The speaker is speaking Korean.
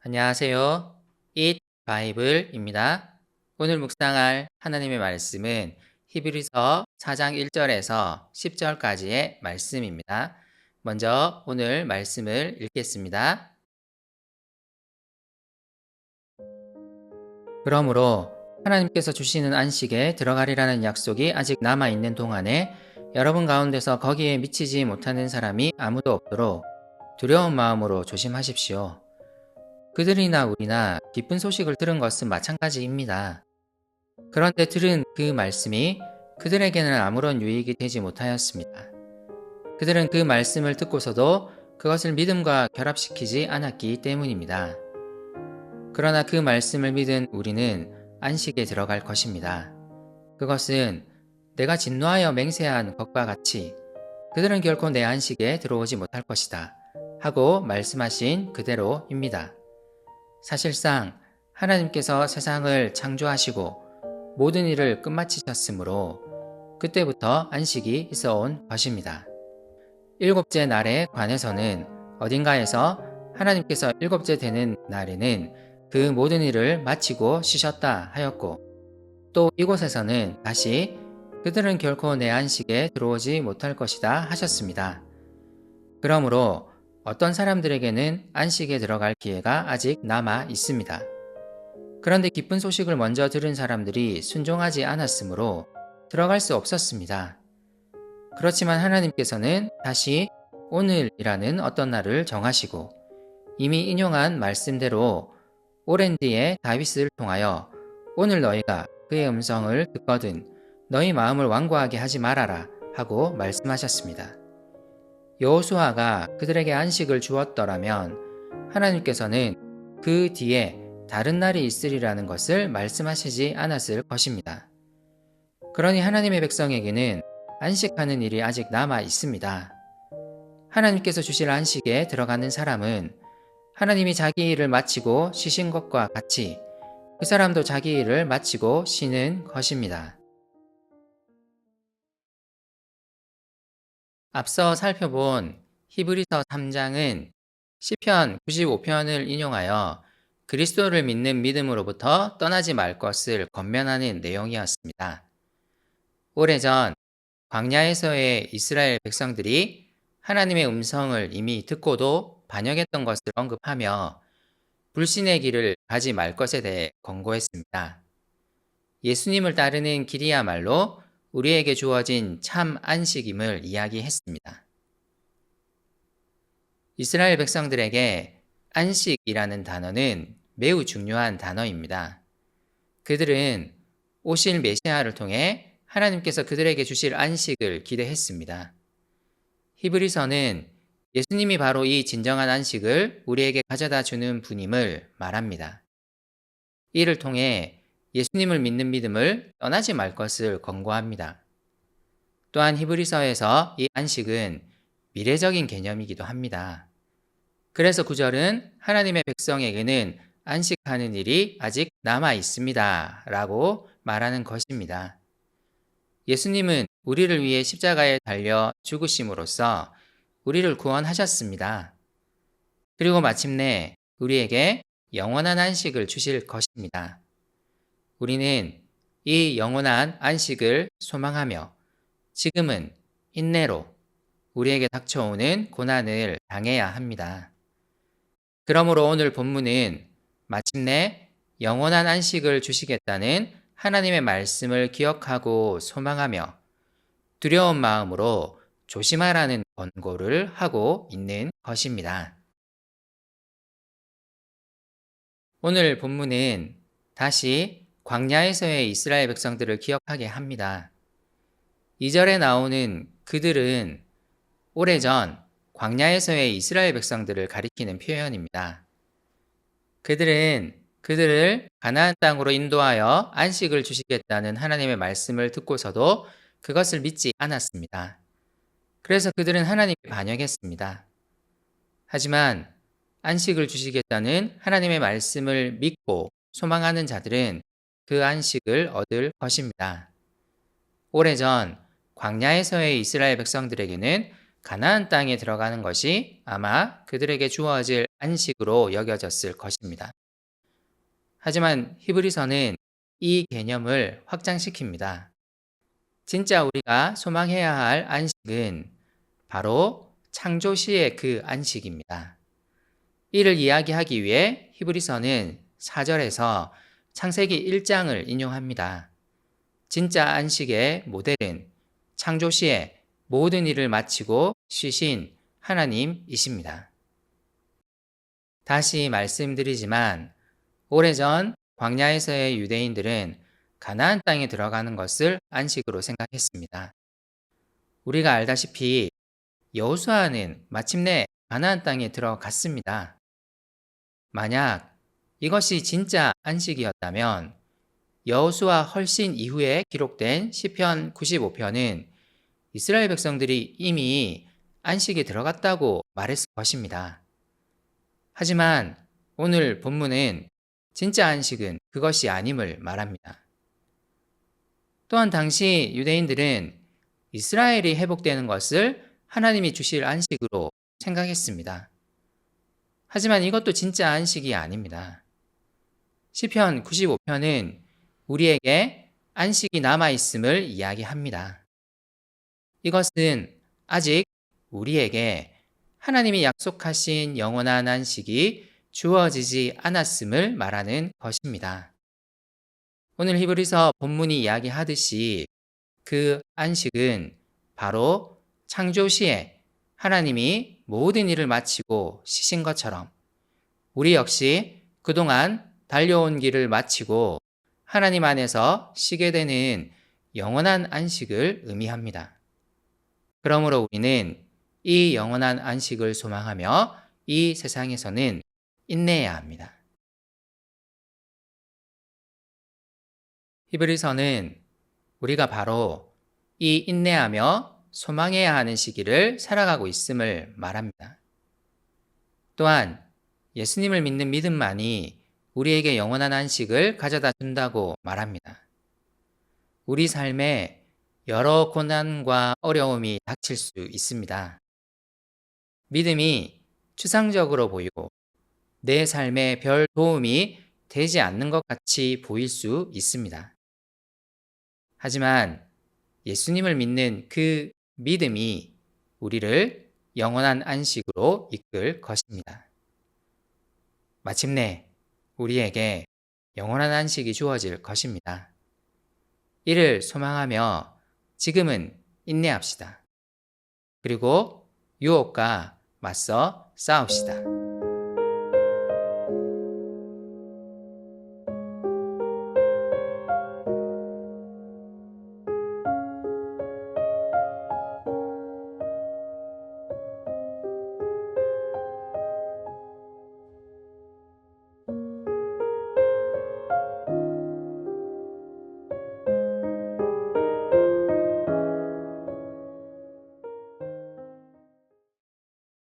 안녕하세요. Eat 바이블입니다. 오늘 묵상할 하나님의 말씀은 히브리서 4장 1절에서 10절까지의 말씀입니다. 먼저 오늘 말씀을 읽겠습니다. 그러므로 하나님께서 주시는 안식에 들어가리라는 약속이 아직 남아있는 동안에 여러분 가운데서 거기에 미치지 못하는 사람이 아무도 없도록 두려운 마음으로 조심하십시오. 그들이나 우리나 기쁜 소식을 들은 것은 마찬가지입니다. 그런데 들은 그 말씀이 그들에게는 아무런 유익이 되지 못하였습니다. 그들은 그 말씀을 듣고서도 그것을 믿음과 결합시키지 않았기 때문입니다. 그러나 그 말씀을 믿은 우리는 안식에 들어갈 것입니다. 그것은 내가 진노하여 맹세한 것과 같이 그들은 결코 내 안식에 들어오지 못할 것이다 하고 말씀하신 그대로입니다. 사실상 하나님께서 세상을 창조하시고 모든 일을 끝마치셨으므로 그때부터 안식이 있어 온 것입니다. 일곱째 날에 관해서는 어딘가에서 하나님께서 일곱째 되는 날에는 그 모든 일을 마치고 쉬셨다 하였고, 또 이곳에서는 다시 그들은 결코 내 안식에 들어오지 못할 것이다 하셨습니다. 그러므로 어떤 사람들에게는 안식에 들어갈 기회가 아직 남아 있습니다. 그런데 기쁜 소식을 먼저 들은 사람들이 순종하지 않았으므로 들어갈 수 없었습니다. 그렇지만 하나님께서는 다시 오늘이라는 어떤 날을 정하시고 이미 인용한 말씀대로 오랜 뒤에 다윗을 통하여 오늘 너희가 그의 음성을 듣거든 너희 마음을 완고하게 하지 말아라 하고 말씀하셨습니다. 여호수아가 그들에게 안식을 주었더라면 하나님께서는 그 뒤에 다른 날이 있으리라는 것을 말씀하시지 않았을 것입니다. 그러니 하나님의 백성에게는 안식하는 일이 아직 남아 있습니다. 하나님께서 주실 안식에 들어가는 사람은 하나님이 자기 일을 마치고 쉬신 것과 같이 그 사람도 자기 일을 마치고 쉬는 것입니다. 앞서 살펴본 히브리서 3장은 시편 95편을 인용하여 그리스도를 믿는 믿음으로부터 떠나지 말 것을 권면하는 내용이었습니다. 오래전 광야에서의 이스라엘 백성들이 하나님의 음성을 이미 듣고도 반역했던 것을 언급하며 불신의 길을 가지 말 것에 대해 권고했습니다. 예수님을 따르는 길이야말로 우리에게 주어진 참 안식임을 이야기했습니다. 이스라엘 백성들에게 안식이라는 단어는 매우 중요한 단어입니다. 그들은 오실 메시아를 통해 하나님께서 그들에게 주실 안식을 기대했습니다. 히브리서는 예수님이 바로 이 진정한 안식을 우리에게 가져다 주는 분임을 말합니다. 이를 통해 예수님을 믿는 믿음을 떠나지 말 것을 권고합니다. 또한 히브리서에서 이 안식은 미래적인 개념이기도 합니다. 그래서 9절은 하나님의 백성에게는 안식하는 일이 아직 남아 있습니다 라고 말하는 것입니다. 예수님은 우리를 위해 십자가에 달려 죽으심으로써 우리를 구원하셨습니다. 그리고 마침내 우리에게 영원한 안식을 주실 것입니다. 우리는 이 영원한 안식을 소망하며 지금은 인내로 우리에게 닥쳐오는 고난을 당해야 합니다. 그러므로 오늘 본문은 마침내 영원한 안식을 주시겠다는 하나님의 말씀을 기억하고 소망하며 두려운 마음으로 조심하라는 권고를 하고 있는 것입니다. 오늘 본문은 다시 광야에서의 이스라엘 백성들을 기억하게 합니다. 2절에 나오는 그들은 오래전 광야에서의 이스라엘 백성들을 가리키는 표현입니다. 그들은 그들을 가나안 땅으로 인도하여 안식을 주시겠다는 하나님의 말씀을 듣고서도 그것을 믿지 않았습니다. 그래서 그들은 하나님께 반역했습니다. 하지만 안식을 주시겠다는 하나님의 말씀을 믿고 소망하는 자들은 그 안식을 얻을 것입니다. 오래전 광야에서의 이스라엘 백성들에게는 가나안 땅에 들어가는 것이 아마 그들에게 주어질 안식으로 여겨졌을 것입니다. 하지만 히브리서는 이 개념을 확장시킵니다. 진짜 우리가 소망해야 할 안식은 바로 창조 시의 그 안식입니다. 이를 이야기하기 위해 히브리서는 4절에서 창세기 1장을 인용합니다. 진짜 안식의 모델은 창조 시에 모든 일을 마치고 쉬신 하나님이십니다. 다시 말씀드리지만 오래전 광야에서의 유대인들은 가나안 땅에 들어가는 것을 안식으로 생각했습니다. 우리가 알다시피 여호수아는 마침내 가나안 땅에 들어갔습니다. 만약 이것이 진짜 안식이었다면 여호수아 훨씬 이후에 기록된 시편 95편은 이스라엘 백성들이 이미 안식에 들어갔다고 말했을 것입니다. 하지만 오늘 본문은 진짜 안식은 그것이 아님을 말합니다. 또한 당시 유대인들은 이스라엘이 회복되는 것을 하나님이 주실 안식으로 생각했습니다. 하지만 이것도 진짜 안식이 아닙니다. 시편 95편은 우리에게 안식이 남아있음을 이야기합니다. 이것은 아직 우리에게 하나님이 약속하신 영원한 안식이 주어지지 않았음을 말하는 것입니다. 오늘 히브리서 본문이 이야기하듯이 그 안식은 바로 창조 시에 하나님이 모든 일을 마치고 쉬신 것처럼 우리 역시 그동안 달려온 길을 마치고 하나님 안에서 쉬게 되는 영원한 안식을 의미합니다. 그러므로 우리는 이 영원한 안식을 소망하며 이 세상에서는 인내해야 합니다. 히브리서는 우리가 바로 이 인내하며 소망해야 하는 시기를 살아가고 있음을 말합니다. 또한 예수님을 믿는 믿음만이 우리에게 영원한 안식을 가져다 준다고 말합니다. 우리 삶에 여러 고난과 어려움이 닥칠 수 있습니다. 믿음이 추상적으로 보이고 내 삶에 별 도움이 되지 않는 것 같이 보일 수 있습니다. 하지만 예수님을 믿는 그 믿음이 우리를 영원한 안식으로 이끌 것입니다. 마침내 우리에게 영원한 안식이 주어질 것입니다. 이를 소망하며 지금은 인내합시다. 그리고 유혹과 맞서 싸웁시다.